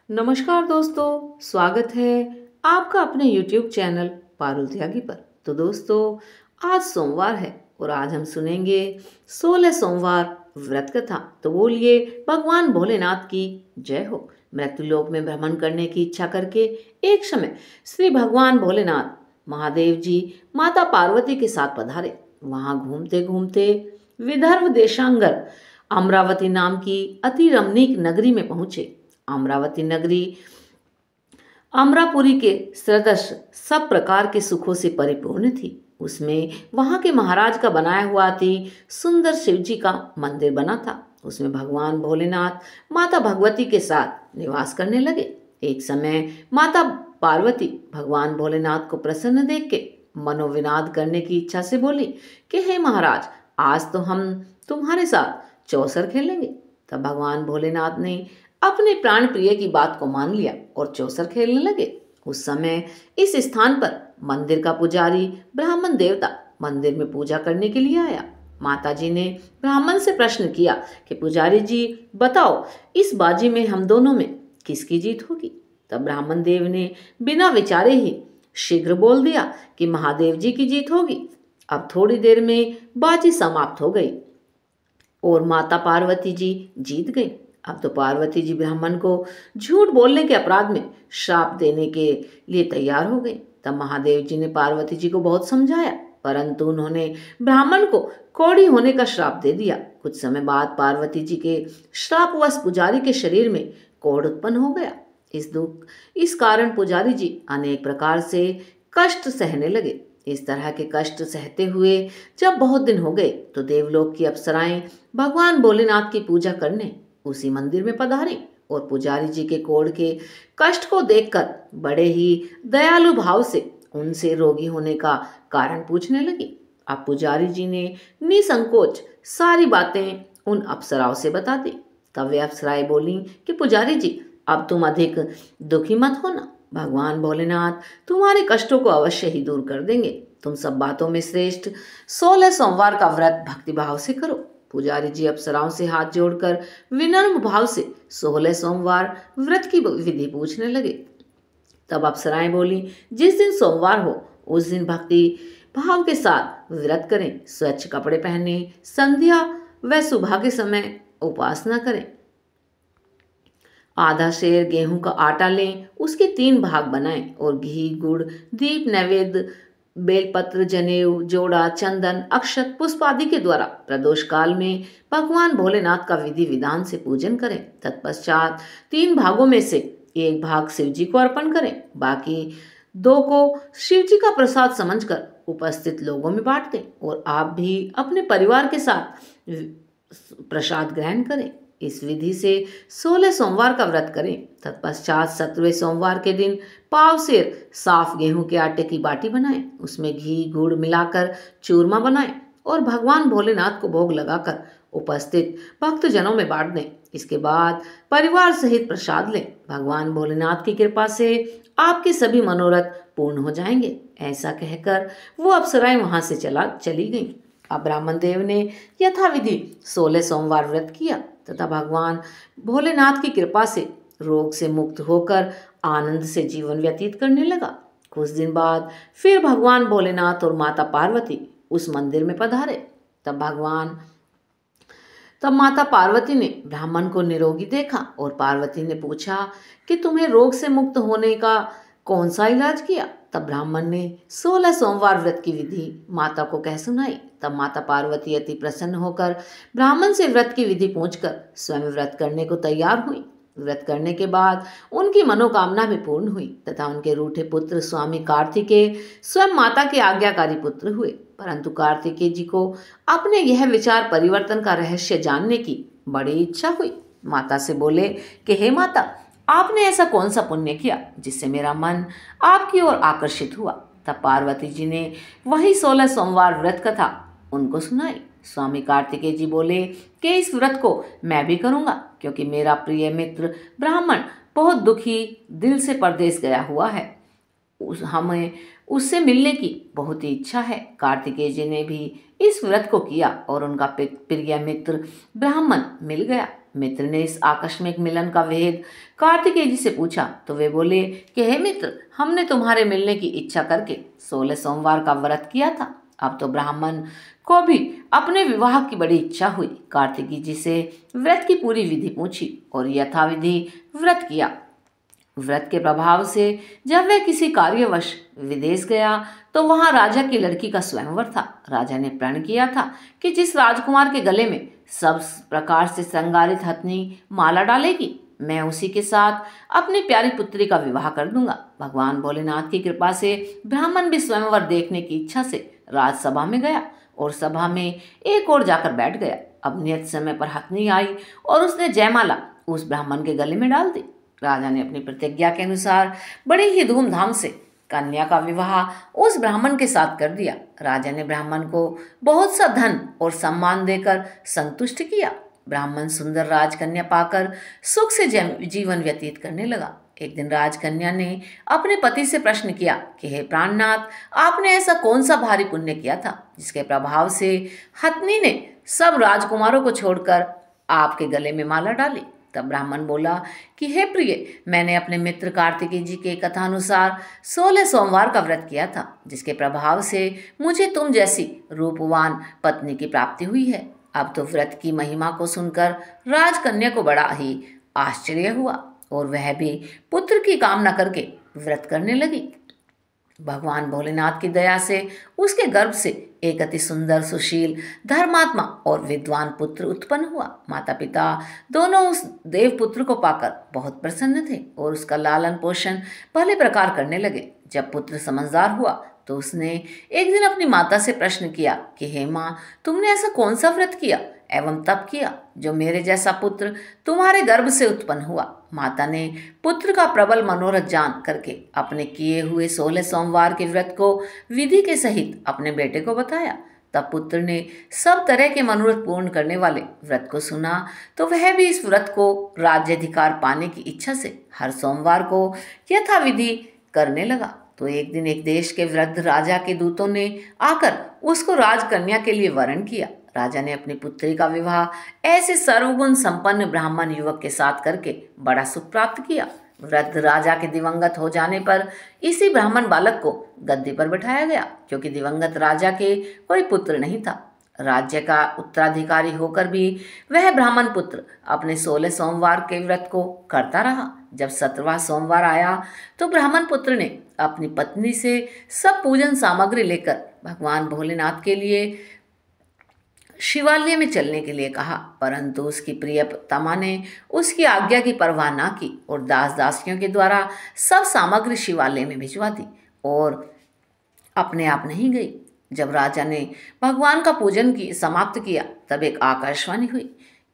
नमस्कार दोस्तों, स्वागत है आपका अपने YouTube चैनल पारुल त्यागी पर। तो दोस्तों, आज सोमवार है और आज हम सुनेंगे 16 सोमवार व्रत कथा। तो बोलिए भगवान भोलेनाथ की जय हो। मृत्युलोक में भ्रमण करने की इच्छा करके एक समय श्री भगवान भोलेनाथ महादेव जी माता पार्वती के साथ पधारे। वहां घूमते घूमते विदर्भ देशांगर अमरावती नाम की अति रमणीक नगरी में पहुंचे। अमरावती नगरी अमरापुरी के सदृश सब प्रकार के सुखों से परिपूर्ण थी। उसमें वहां के महाराज का बनाया हुआ अति सुंदर शिवजी का मंदिर बना था। उसमें भगवान भोलेनाथ माता भगवती के साथ निवास करने लगे। एक समय माता पार्वती भगवान भोलेनाथ को प्रसन्न देख के मनोविनाद करने की इच्छा से बोली कि हे महाराज, आज तो हम तुम्हारे साथ चौसर खेलेंगे। तब भगवान भोलेनाथ ने अपने प्राण प्रिय की बात को मान लिया और चौसर खेलने लगे। उस समय इस स्थान पर मंदिर का पुजारी ब्राह्मण देवता मंदिर में पूजा करने के लिए आया। माता जी ने ब्राह्मण से प्रश्न किया कि पुजारी जी बताओ, इस बाजी में हम दोनों में किसकी जीत होगी। तब ब्राह्मण देव ने बिना विचारे ही शीघ्र बोल दिया कि महादेव जी की जीत होगी। अब थोड़ी देर में बाजी समाप्त हो गई और माता पार्वती जी जीत गई। अब तो पार्वती जी ब्राह्मण को झूठ बोलने के अपराध में श्राप देने के लिए तैयार हो गई। तब महादेव जी ने पार्वती जी को बहुत समझाया, परंतु उन्होंने ब्राह्मण को कौड़ी होने का श्राप दे दिया। कुछ समय बाद पार्वती जी के श्रापवश पुजारी के शरीर में कोढ़ उत्पन्न हो गया। इस कारण पुजारी जी अनेक प्रकार से कष्ट सहने लगे। इस तरह के कष्ट सहते हुए जब बहुत दिन हो गए तो देवलोक की अप्सराएं भगवान भोलेनाथ की पूजा करने उसी मंदिर में पधारी और पुजारी जी के कोढ़ के कष्ट को देखकर बड़े ही दयालु भाव से उनसे रोगी होने का कारण पूछने लगी। अब पुजारी जी ने निसंकोच सारी बातें उन अप्सराओं से बता दी। तब वे अप्सराएं बोली कि पुजारी जी, अब तुम अधिक दुखी मत होना, भगवान भोलेनाथ तुम्हारे कष्टों को अवश्य ही दूर कर देंगे। तुम सब बातों में श्रेष्ठ 16 सोमवार का व्रत भक्तिभाव से करो। पुजारी जी अप्सराओं से हाथ जोड़कर विनम्र भाव से 16 सोमवार व्रत की विधि पूछने लगे। तब अप्सराएं बोली, जिस दिन सोमवार हो उस दिन भक्ति भाव के साथ व्रत करें, स्वच्छ कपड़े पहने, संध्या व सुबह के समय उपासना करें। आधा शेर गेहूं का आटा लें, उसके 3 भाग बनाएं और घी, गुड़, दीप, नैवेद्य, बेलपत्र, जनेऊ, जोड़ा, चंदन, अक्षत, पुष्प आदि के द्वारा प्रदोष काल में भगवान भोलेनाथ का विधि विधान से पूजन करें। तत्पश्चात 3 भागों में से 1 भाग शिव जी को अर्पण करें, बाकी 2 को शिव जी का प्रसाद समझकर उपस्थित लोगों में बांट दें और आप भी अपने परिवार के साथ प्रसाद ग्रहण करें। इस विधि से 16 सोमवार का व्रत करें। तत्पश्चात 17वें सोमवार के दिन पाव सेर साफ गेहूं के आटे की बाटी बनाएं, उसमें घी गुड़ मिलाकर चूरमा बनाएं और भगवान भोलेनाथ को भोग लगाकर उपस्थित भक्तजनों में बांट दें। इसके बाद परिवार सहित प्रसाद लें। भगवान भोलेनाथ की कृपा से आपके सभी मनोरथ पूर्ण हो जाएंगे। ऐसा कहकर वो अप्सराएं वहां से चली गईं। अब ब्राह्मण देव ने यथाविधि 16 सोमवार व्रत किया तथा भगवान भोलेनाथ की कृपा से रोग से मुक्त होकर आनंद से जीवन व्यतीत करने लगा। कुछ दिन बाद फिर भगवान भोलेनाथ और माता पार्वती उस मंदिर में पधारे। तब माता पार्वती ने ब्राह्मण को निरोगी देखा और पार्वती ने पूछा कि तुम्हें रोग से मुक्त होने का कौन सा इलाज किया। तब ब्राह्मण ने 16 सोमवार व्रत की विधि माता को कह सुनाई। तब माता पार्वती अति प्रसन्न होकर ब्राह्मण से व्रत की विधि पूछकर स्वयं व्रत करने को तैयार हुई। व्रत करने के बाद उनकी मनोकामना भी पूर्ण हुई तथा उनके रूठे पुत्र स्वामी कार्तिकेय स्वयं माता के आज्ञाकारी पुत्र हुए। परंतु कार्तिकेय जी को अपने यह विचार परिवर्तन का रहस्य जानने की बड़ी इच्छा हुई। माता से बोले कि हे माता, आपने ऐसा कौन सा पुण्य किया जिससे मेरा मन आपकी ओर आकर्षित हुआ। तब पार्वती जी ने वही 16 सोमवार व्रत कथा उनको सुनाई। स्वामी कार्तिकेय जी बोले कि इस व्रत को मैं भी करूंगा, क्योंकि मेरा प्रिय मित्र ब्राह्मण बहुत दुखी दिल से परदेश गया हुआ है। हमें उससे मिलने की बहुत ही इच्छा है। कार्तिकेय जी ने भी इस व्रत को किया और उनका प्रिय मित्र ब्राह्मण मिल गया। मित्र ने इस आकस्मिक मिलन का भेद कार्तिकेय जी से पूछा तो वे बोले कि हे मित्र, हमने तुम्हारे मिलने की इच्छा करके 16 सोमवार का व्रत किया था। अब तो ब्राह्मण को भी अपने विवाह की बड़ी इच्छा हुई। कार्तिकेय जी से व्रत की पूरी विधि पूछी और यथाविधि व्रत किया। व्रत के प्रभाव से जब वह किसी कार्यवश विदेश गया तो वहां राजा की लड़की का स्वयंवर था। राजा ने प्रण किया था कि जिस राजकुमार के गले में सब प्रकार से श्रृंगारित हथनी माला डालेगी, मैं उसी के साथ अपनी प्यारी पुत्री का विवाह कर दूंगा। भगवान भोलेनाथ की कृपा से ब्राह्मण भी स्वयंवर देखने की इच्छा से राजसभा में गया और सभा में एक ओर जाकर बैठ गया। अब नियत समय पर हथनी आई और उसने जयमाला उस ब्राह्मण के गले में डाल दी। राजा ने अपनी प्रतिज्ञा के अनुसार बड़े ही धूमधाम से कन्या का विवाह उस ब्राह्मण के साथ कर दिया। राजा ने ब्राह्मण को बहुत सा धन और सम्मान देकर संतुष्ट किया। ब्राह्मण सुंदर राजकन्या पाकर सुख से जीवन व्यतीत करने लगा। एक दिन राजकन्या ने अपने पति से प्रश्न किया कि हे प्राणनाथ, आपने ऐसा कौन सा भारी पुण्य किया था जिसके प्रभाव से हथनी ने सब राजकुमारों को छोड़कर आपके गले में माला डाली। तब ब्राह्मण बोला कि हे प्रिय, मैंने अपने मित्र कार्तिकेय जी के कथानुसार 16 सोमवार का व्रत किया था, जिसके प्रभाव से मुझे तुम जैसी रूपवान पत्नी की प्राप्ति हुई है। अब तो व्रत की महिमा को सुनकर राजकन्या को बड़ा ही आश्चर्य हुआ और वह भी पुत्र की कामना करके व्रत करने लगी। भगवान भोलेनाथ की दया से उसके गर्भ से एक अति सुंदर, सुशील, धर्मात्मा और विद्वान पुत्र उत्पन्न हुआ। माता पिता दोनों उस देवपुत्र को पाकर बहुत प्रसन्न थे और उसका लालन पोषण भले प्रकार करने लगे। जब पुत्र समझदार हुआ तो उसने एक दिन अपनी माता से प्रश्न किया कि हे माँ, तुमने ऐसा कौन सा व्रत किया एवं तप किया जो मेरे जैसा पुत्र तुम्हारे गर्भ से उत्पन्न हुआ। माता ने पुत्र का प्रबल मनोरथ जान करके अपने किए हुए 16 सोमवार के व्रत को विधि के सहित अपने बेटे को बताया। तब पुत्र ने सब तरह के मनोरथ पूर्ण करने वाले व्रत को सुना तो वह भी इस व्रत को राज्याधिकार पाने की इच्छा से हर सोमवार को यथाविधि करने लगा। तो एक दिन एक देश के वृद्ध राजा के दूतों ने आकर उसको राजकन्या के लिए वरण किया। राजा ने अपनी पुत्री का विवाह ऐसे सर्वगुण संपन्न ब्राह्मण युवक के साथ करके बड़ा सुख प्राप्त किया। वृद्ध राजा के दिवंगत हो जाने पर इसी ब्राह्मण बालक को गद्दी पर बैठाया गया, क्योंकि दिवंगत राजा के कोई पुत्र नहीं था। राज्य का उत्तराधिकारी होकर भी वह ब्राह्मण पुत्र अपने 16 सोमवार के व्रत को करता रहा। जब 17वां सोमवार आया तो ब्राह्मण पुत्र ने अपनी पत्नी से सब पूजन सामग्री लेकर भगवान भोलेनाथ के लिए शिवालय में चलने के लिए कहा, परंतु उसकी प्रियतमा ने उसकी आज्ञा की परवाह ना की और दास दासियों के द्वारा सब सामग्री शिवालय में भिजवा दी और अपने आप नहीं गई। जब राजा ने भगवान का पूजन समाप्त किया तब एक आकाशवाणी हुई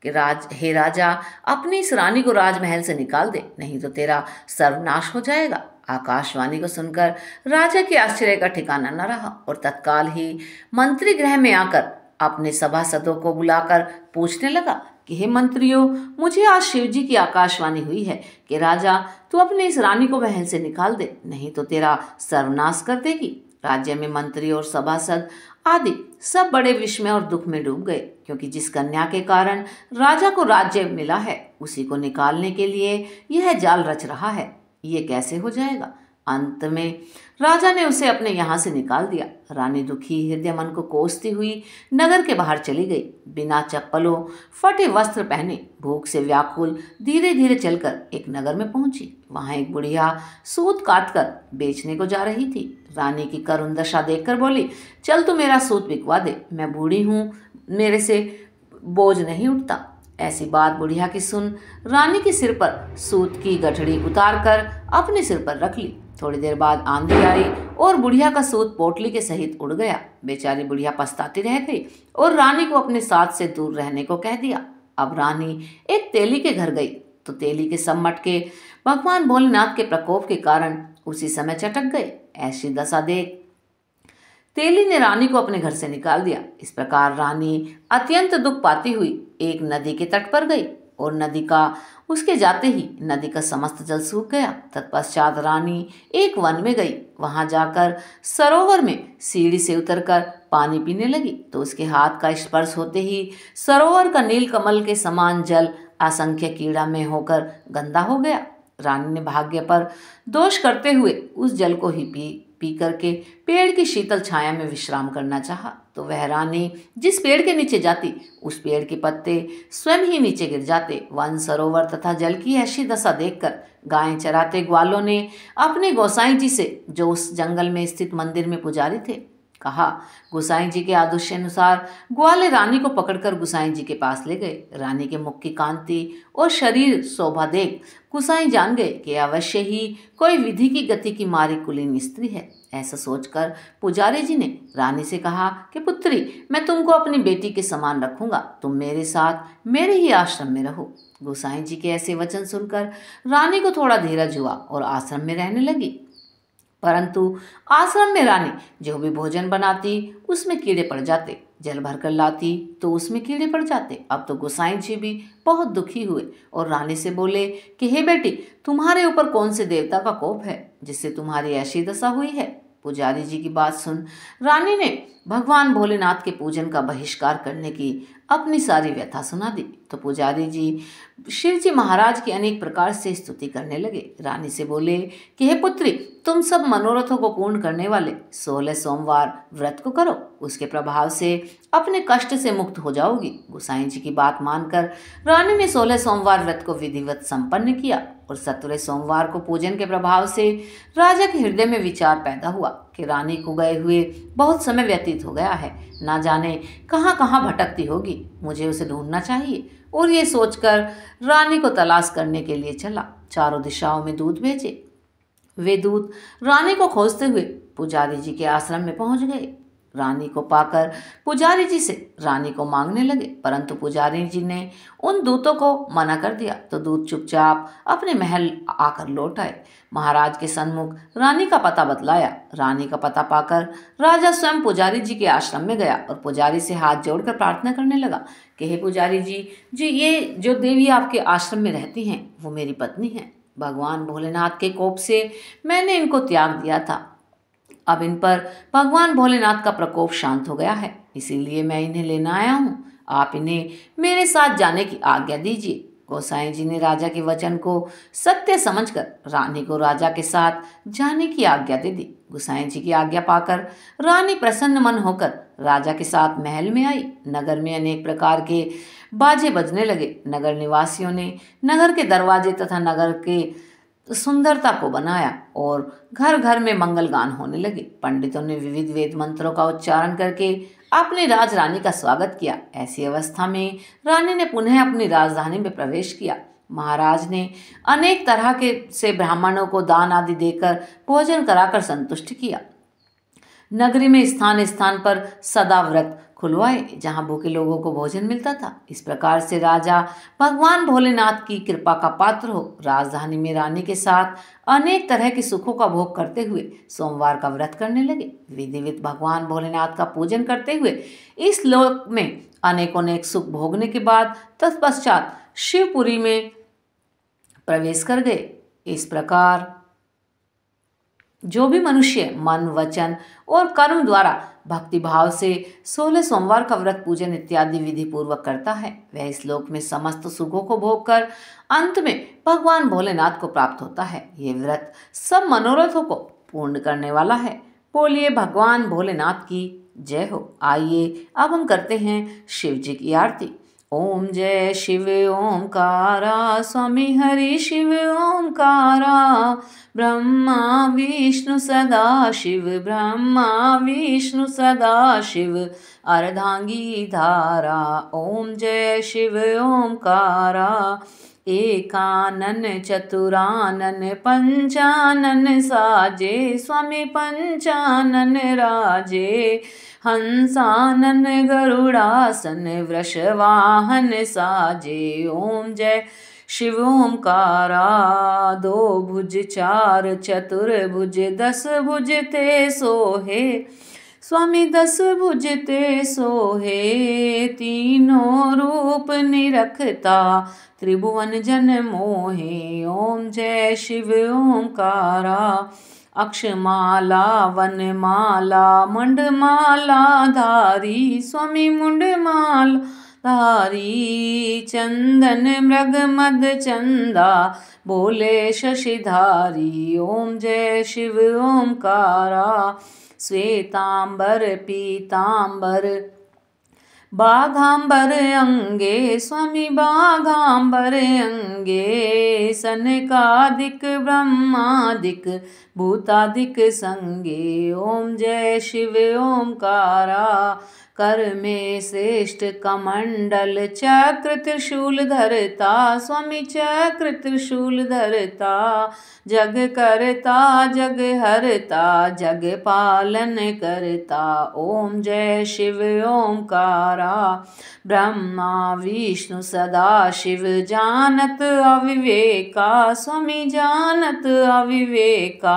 कि हे राजा, अपनी इस रानी को राजमहल से निकाल दे, नहीं तो तेरा सर्वनाश हो जाएगा। आकाशवाणी को सुनकर राजा के आश्चर्य का ठिकाना न रहा और तत्काल ही मंत्री गृह में आकर अपने सभासदों को बुलाकर पूछने लगा कि हे मंत्रियों, मुझे आज शिव जी की आकाशवाणी हुई है कि राजा, तू अपने इस रानी को महल से निकाल दे, नहीं तो तेरा सर्वनाश कर देगी। राज्य में मंत्री और सभासद आदि सब बड़े विस्मय और दुख में डूब गए, क्योंकि जिस कन्या के कारण राजा को राज्य मिला है उसी को निकालने के लिए यह जाल रच रहा है। ये कैसे हो जाएगा? अंत में राजा ने उसे अपने यहाँ से निकाल दिया। रानी दुखी हृदय मन को कोसती हुई नगर के बाहर चली गई। बिना चप्पलों, फटे वस्त्र पहने, भूख से व्याकुल धीरे धीरे चलकर एक नगर में पहुंची। वहां एक बुढ़िया सूत काटकर बेचने को जा रही थी। रानी की करुण दशा देखकर बोली, चल तू मेरा सूत बिकवा दे, मैं बूढ़ी हूँ, मेरे से बोझ नहीं उठता। ऐसी बात बुढ़िया की सुन रानी के सिर पर सूत की गठड़ी उतार कर अपने सिर पर रख ली। थोड़ी देर बाद आंधी आई और बुढ़िया का सूत पोटली के सहित उड़ गया। बेचारी बुढ़िया पछताती रह गई और रानी को अपने साथ से दूर रहने को कह दिया। अब रानी एक तेली के घर गई तो तेली के सब मटके भगवान भोलेनाथ के प्रकोप के कारण उसी समय चटक गए। ऐसी दशा देख तेली ने रानी को अपने घर से निकाल दिया। इस प्रकार रानी अत्यंत दुख पाती हुई एक नदी के तट पर गई और नदी का उसके जाते ही नदी का समस्त जल सूख गया। तत्पश्चात रानी एक वन में गई। वहां जाकर सरोवर में सीढ़ी से उतरकर पानी पीने लगी तो उसके हाथ का स्पर्श होते ही सरोवर का नील कमल के समान जल असंख्य कीड़ा में होकर गंदा हो गया। रानी ने भाग्य पर दोष करते हुए उस जल को ही पी करके पेड़ की शीतल छाया में विश्राम करना चाहा, तो वह रानी जिस पेड़ के नीचे जाती उस पेड़ के पत्ते स्वयं ही नीचे गिर जाते। वन, सरोवर तथा जल की ऐसी दशा देखकर गायें चराते ग्वालों ने अपने गोसाई जी से, जो उस जंगल में स्थित मंदिर में पुजारी थे, कहा। गोसाई जी के आदेश अनुसार ग्वाले रानी को पकड़कर गोसाई जी के पास ले गए। रानी के मुख की कांति और शरीर शोभा देख गोसाई जान गए कि अवश्य ही कोई विधि की गति की मारी कुलीन स्त्री है। ऐसा सोचकर पुजारी जी ने रानी से कहा कि पुत्री, मैं तुमको अपनी बेटी के समान रखूंगा, तुम मेरे साथ मेरे ही आश्रम में रहो। गोसाई जी के ऐसे वचन सुनकर रानी को थोड़ा धीरज हुआ और आश्रम में रहने लगी। परंतु आश्रम में रानी जो भी भोजन बनाती उसमें कीड़े पड़ जाते, जल भरकर लाती तो उसमें कीड़े पड़ जाते। अब तो गोसाई जी भी बहुत दुखी हुए और रानी से बोले कि हे बेटी, तुम्हारे ऊपर कौन से देवता का कोप है जिससे तुम्हारी ऐसी दशा हुई है। पुजारी जी की बात सुन रानी ने भगवान भोलेनाथ के पूजन का बहिष्कार करने की अपनी सारी व्यथा सुना दी। तो पुजारी जी शिव जी महाराज की अनेक प्रकार से स्तुति करने लगे। रानी से बोले कि हे पुत्री, तुम सब मनोरथों को पूर्ण करने वाले 16 सोमवार व्रत को करो, उसके प्रभाव से अपने कष्ट से मुक्त हो जाओगी। गोसाई जी की बात मानकर रानी ने 16 सोमवार व्रत को विधिवत संपन्न किया और 17वें सोमवार को पूजन के प्रभाव से राजा के हृदय में विचार पैदा हुआ कि रानी को गए हुए बहुत समय व्यतीत हो गया है, ना जाने कहाँ कहाँ भटकती होगी, मुझे उसे ढूंढना चाहिए। और ये सोचकर रानी को तलाश करने के लिए चला। चारों दिशाओं में दूत भेजे। वे दूत रानी को खोजते हुए पुजारी जी के आश्रम में पहुंच गए। रानी को पाकर पुजारी जी से रानी को मांगने लगे, परंतु पुजारी जी ने उन दूतों को मना कर दिया। तो दूत चुपचाप अपने महल आकर लौट आए। महाराज के सन्मुख रानी का पता बतलाया। रानी का पता पाकर राजा स्वयं पुजारी जी के आश्रम में गया और पुजारी से हाथ जोड़कर प्रार्थना करने लगा कि हे पुजारी जी, ये जो देवी आपके आश्रम में रहती हैं वो मेरी पत्नी हैं। भगवान भोलेनाथ के कोप से मैंने इनको त्याग दिया था। अब इन पर भगवान भोलेनाथ का प्रकोप शांत हो गया है, इसीलिए मैं इन्हें लेना आया हूँ। आप इन्हें मेरे साथ जाने की आज्ञा दीजिए। गोसाई जी ने राजा के वचन को सत्य समझकर रानी को राजा के साथ जाने की आज्ञा दे दी। गोसाई जी की आज्ञा पाकर रानी प्रसन्न मन होकर राजा के साथ महल में आई। नगर में अनेक प्रकार के बाजे बजने लगे। नगर निवासियों ने नगर के दरवाजे तथा नगर के सुंदरता को बनाया और घर घर में मंगल गान होने लगे। पंडितों ने विविध वेद मंत्रों का उच्चारण करके अपनी राजरानी का स्वागत किया। ऐसी अवस्था में रानी ने पुनः अपनी राजधानी में प्रवेश किया। महाराज ने अनेक तरह के से ब्राह्मणों को दान आदि देकर भोजन कराकर संतुष्ट किया। नगरी में स्थान स्थान पर सदा व्रत खुलवाए जहां भूखे लोगों को भोजन मिलता था। इस प्रकार से राजा भगवान भोलेनाथ की कृपा का पात्र हो राजधानी में रानी के साथ अनेक तरह के सुखों का भोग करते हुए सोमवार का व्रत करने लगे। विधिवत भगवान भोलेनाथ का पूजन करते हुए इस लोक में अनेकों सुख भोगने के बाद तत्पश्चात शिवपुरी में प्रवेश कर गए। इस प्रकार जो भी मनुष्य मन, वचन और कर्म द्वारा भक्ति भाव से 16 सोमवार का व्रत पूजन इत्यादि विधि पूर्वक करता है, वह इस लोक में समस्त सुखों को भोग कर अंत में भगवान भोलेनाथ को प्राप्त होता है। ये व्रत सब मनोरथों को पूर्ण करने वाला है। बोलिए भगवान भोलेनाथ की जय हो। आइए अब हम करते हैं शिव जी की आरती। ओम जय शिव ओंकारा, स्वामी हरि शिव ओंकारा, ब्रह्मा विष्णु सदा शिव, ब्रह्मा विष्णु सदा शिव, अर्धांगी धारा। ओम जय शिव ओंकारा, एकानन चतुरानन पंचानन साजे, स्वामी पंचानन राजे, हंसानन गरुड़ासन वृषवाहन साजे। ओम जय शिव ओंकारा, दो भुज चार चतुर्भुज, 10 भुज ते सोहे, स्वामी 10 भुज ते सोहे, तीनों रूप निरखता त्रिभुवन जन मोहे। ओम जय शिव ओंकारा, अक्षमाला वनमाला मुंडमाला धारी, स्वामी मुंडमाला धारी। चंदन मृग मद चंदा बोले शशिधारी। ओम जय शिव ओमकारा। श्वेतांबर पीतांबर बाघांबर अंगे स्वामी बाघांबर अंगे। सनकादिक ब्रह्मादिक भूतादिक संगे। ओम जय शिव ओमकारा। कर में श्रेष्ठ कमंडल चक्र त्रिशूल धरता। स्वामी चक्र त्रिशूल धरता। जग करता जग हरता जग पालन करता। ओम जय शिव ओमकारा। ब्रह्मा विष्णु सदा शिव जानत अविवेका। स्वामी जानत अविवेका।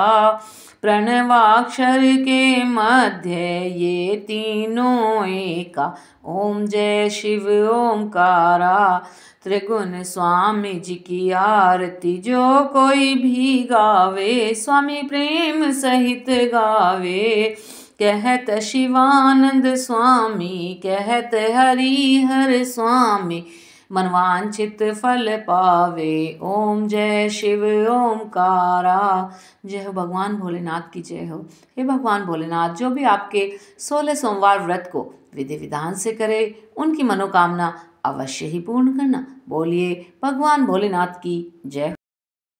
प्रणवाक्षर के मध्य ये तीनों एका। ओम जय शिव ओमकारा। त्रिगुण स्वामी जी की आरती जो कोई भी गावे। स्वामी प्रेम सहित गावे। कहत शिवानंद स्वामी कहत हरिहर स्वामी। मनवांछित फल पावे। ओम जय शिव ओमकारा। जय हो भगवान भोलेनाथ की जय हो। हे भगवान भोलेनाथ, जो भी आपके 16 सोमवार व्रत को विधि विधान से करे उनकी मनोकामना अवश्य ही पूर्ण करना। बोलिए भगवान भोलेनाथ की जय।